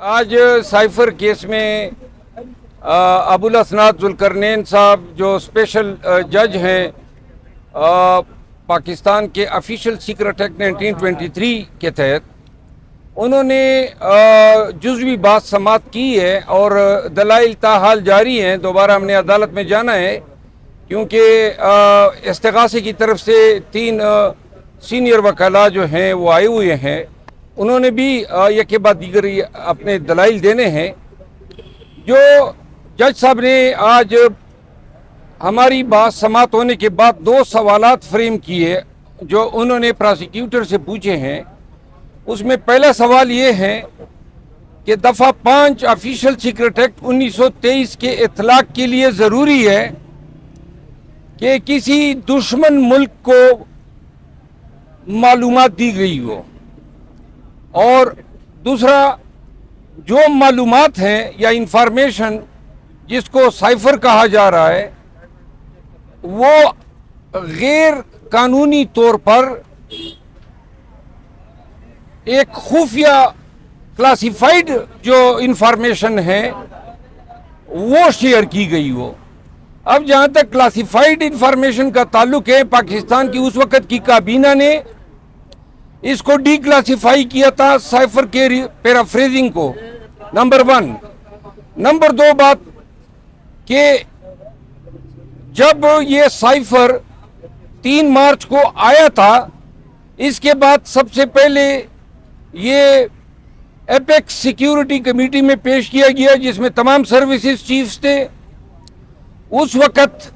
आज cipher case में अबुल असनाद जुल्करनैन साहब जो स्पेशल जज हैं पाकिस्तान के ऑफिशियल सीक्रेट एक्ट 1923 के तहत उन्होंने जुज़वी बात समात की है और दलाइल ताहाल जारी हैं। दोबारा हमने अदालत में जाना है क्योंकि इस्तिगासे की तरफ से 3 सीनियर वकला जो हैं वो आए हुए हैं। उन्होंने भी एक के बाद दीगर अपने दलाइल देने हैं। जो जज साहब ने आज हमारी बात समात होने के बाद 2 सवालात फ्रेम किए जो उन्होंने प्रोसिक्यूटर से पूछे हैं। उसमें पहला सवाल ये है कि दफ़ा 5 ऑफिशियल सीक्रेट एक्ट 1923 के इतलाक के लिए ज़रूरी है कि किसी दुश्मन मुल्क को मालूमात दी गई हो, और दूसरा जो मालूमात हैं या इंफॉर्मेशन जिसको साइफर कहा जा रहा है वो गैर कानूनी तौर पर एक खुफिया क्लासिफाइड जो इंफॉर्मेशन है वो शेयर की गई हो। अब जहाँ तक क्लासिफाइड इंफॉर्मेशन का ताल्लुक है, पाकिस्तान की उस वक़्त की काबीना ने इसको डी क्लासिफाई किया था साइफर के पैराफ्रेजिंग को, नंबर 1। नंबर 2 बात कि जब ये साइफर 3 मार्च को आया था, इसके बाद सबसे पहले ये एपेक्स सिक्योरिटी कमेटी में पेश किया गया जिसमें तमाम सर्विसेज चीफ्स थे। उस वक़्त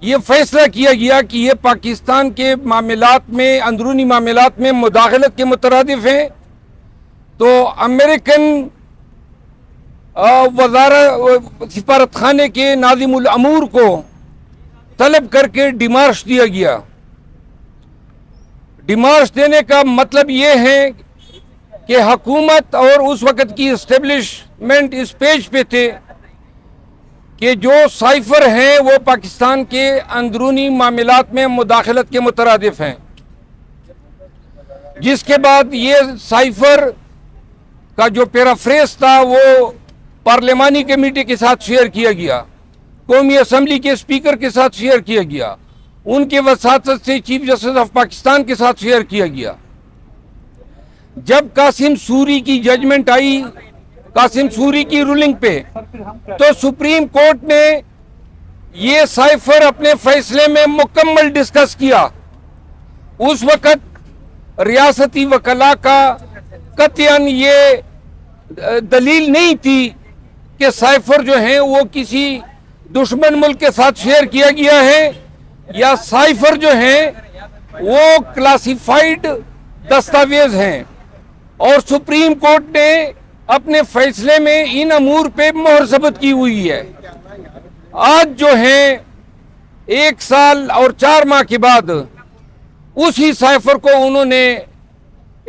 ये फैसला किया गया कि ये पाकिस्तान के मामलात में, अंदरूनी मामलात में मुदाखलत के मुतरादिफ हैं। तो अमेरिकन सिफारत खाने के नाज़िमुल अमूर को तलब करके डिमार्श दिया गया। डिमार्श देने का मतलब ये है कि हुकूमत और उस वक़्त की इस्टेब्लिशमेंट इस पेज पे थे कि जो साइफर हैं वो पाकिस्तान के अंदरूनी मामलात में मुदाखलत के मुतरादिफ हैं। जिसके बाद ये साइफर का जो पैराफ्रेज था वो पार्लिमानी कमेटी के साथ शेयर किया गया, कौमी असम्बली के स्पीकर के साथ शेयर किया गया, उनके वसातत से चीफ जस्टिस ऑफ पाकिस्तान के साथ शेयर किया गया। जब कासिम सूरी की जजमेंट आई, कासिम सूरी की रूलिंग पे, तो सुप्रीम कोर्ट ने ये साइफर अपने फैसले में मुकम्मल डिस्कस किया। उस वक़्त रियासती वकला का कतईन ये दलील नहीं थी कि साइफर जो है वो किसी दुश्मन मुल्क के साथ शेयर किया गया है या साइफर जो है वो क्लासिफाइड दस्तावेज हैं। और सुप्रीम कोर्ट ने अपने फैसले में इन अमूर पे मोहर सबत की हुई है। आज जो है 1 साल और 4 माह के बाद उसी साइफर को उन्होंने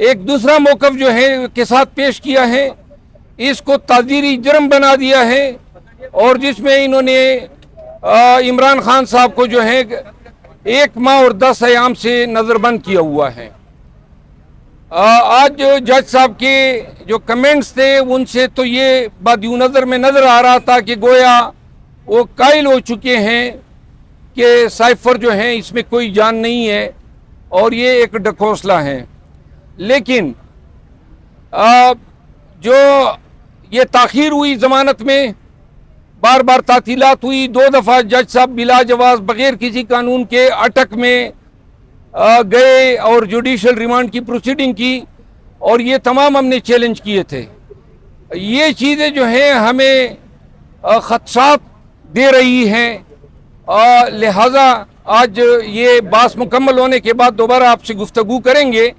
एक दूसरा मौक़िफ़ जो है के साथ पेश किया है, इसको ताज़ीरी जुर्म बना दिया है, और जिसमें इन्होंने इमरान खान साहब को जो है 1 माह और 10 अयाम से नज़रबंद किया हुआ है। आज जो जज साहब के जो कमेंट्स थे उनसे तो ये बादियो नज़र में नज़र आ रहा था कि गोया वो कायल हो चुके हैं कि साइफर जो है इसमें कोई जान नहीं है और ये एक ढकोसला है। लेकिन जो ये ताख़ीर हुई ज़मानत में, बार बार तातीलात हुई, 2 दफ़ा जज साहब बिला जवाज़ बग़ैर किसी कानून के अटक में गए और जुडिशल रिमांड की प्रोसीडिंग की, और ये तमाम हमने चैलेंज किए थे। ये चीज़ें जो हैं हमें ख़दशात दे रही हैं, लिहाजा आज ये बात मुकम्मल होने के बाद दोबारा आपसे गुफ्तगू करेंगे।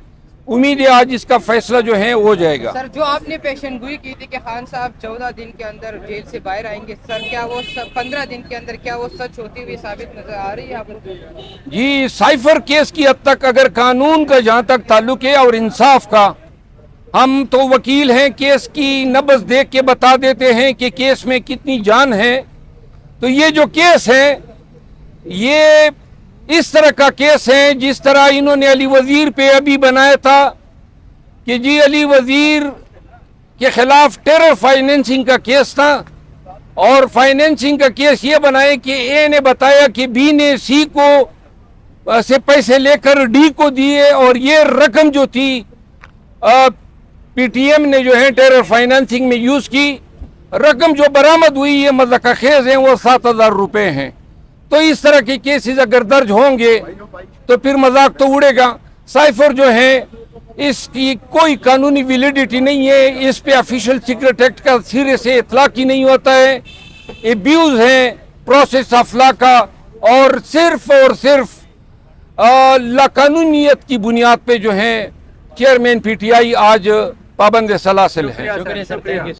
उम्मीद है आज इसका फैसला जो है हो जाएगा। सर, जो आपने पेशेंगोई की थी कि खान साहब 14 दिन के अंदर जेल से बाहर आएंगे, सर क्या वो 15 दिन के अंदर क्या वो सच होती हुई साबित नजर आ रही है आपको? जी, साइफर केस की हद तक अगर कानून का जहाँ तक ताल्लुक है और इंसाफ का, हम तो वकील हैं, केस की नब्ज़ देख के बता देते हैं कि केस में कितनी जान है। तो ये जो केस है ये इस तरह का केस है जिस तरह इन्होंने अली वजीर पे अभी बनाया था कि जी अली वजीर کے خلاف ٹیرر فائنینسنگ کا کیس تھا، اور فائنینسنگ کا کیس یہ بنائے کہ اے نے بتایا کہ بی نے سی کو سے پیسے لے کر ڈی کو دیے، اور یہ رقم جو تھی پی ٹی ایم نے جو ہے ٹیرر فائنینسنگ میں یوز کی. رقم جو برآمد ہوئی یہ مذاق خیز ہیں، وہ 7,000 روپے ہیں. تو اس طرح کے کیسز اگر درج ہوں گے تو پھر مذاق تو اڑے گا. سائفر جو ہے اس کی کوئی قانونی ویلیڈیٹی نہیں ہے، اس پہ آفیشیل سیکرٹ ایکٹ کا سرے سے اطلاق ہی نہیں ہوتا ہے. ایبیوز ہے پروسیس آف لا کا، اور صرف لاقانونیت کی بنیاد پہ جو ہے چیئرمین پی ٹی آئی آج پابند سلاسل ہے.